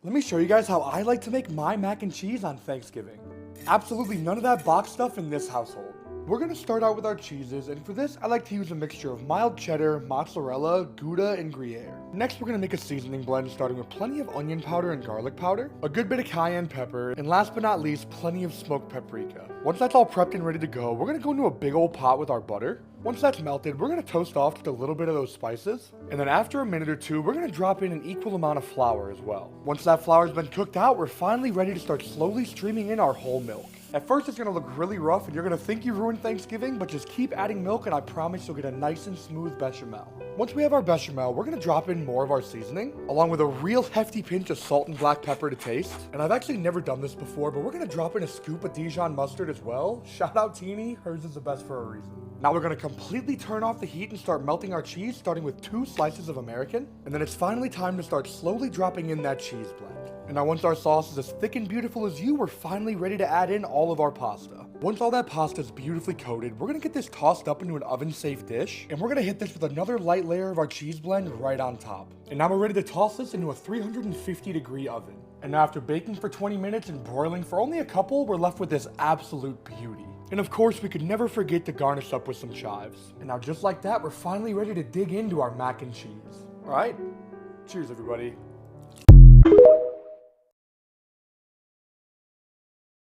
Let me show you guys how I like to make my mac and cheese on Thanksgiving. Absolutely none of that box stuff in this household. We're going to start out with our cheeses, and for this, I like to use a mixture of mild cheddar, mozzarella, Gouda, and Gruyere. Next, we're going to make a seasoning blend starting with plenty of onion powder and garlic powder, a good bit of cayenne pepper, and last but not least, plenty of smoked paprika. Once that's all prepped and ready to go, we're going to go into a big old pot with our butter. Once that's melted, we're going to toast off just a little bit of those spices, and then after a minute or two, we're going to drop in an equal amount of flour as well. Once that flour's been cooked out, we're finally ready to start slowly streaming in our whole milk. At first, it's going to look really rough, and you're going to think you ruined Thanksgiving, but just keep adding milk, and I promise you'll get a nice and smooth bechamel. Once we have our bechamel, we're going to drop in more of our seasoning, along with a real hefty pinch of salt and black pepper to taste. And I've actually never done this before, but we're going to drop in a scoop of Dijon mustard as well. Shout out Teeny, hers is the best for a reason. Now we're going to completely turn off the heat and start melting our cheese, starting with 2 slices of American. And then it's finally time to start slowly dropping in that cheese blend. And now once our sauce is as thick and beautiful as you, we're finally ready to add in all of our pasta. Once all that pasta is beautifully coated, we're going to get this tossed up into an oven-safe dish. And we're going to hit this with another light layer of our cheese blend right on top. And now we're ready to toss this into a 350-degree oven. And now after baking for 20 minutes and broiling for only a couple, we're left with this absolute beauty. And of course, we could never forget to garnish up with some chives. And now just like that, we're finally ready to dig into our mac and cheese. All right, cheers everybody.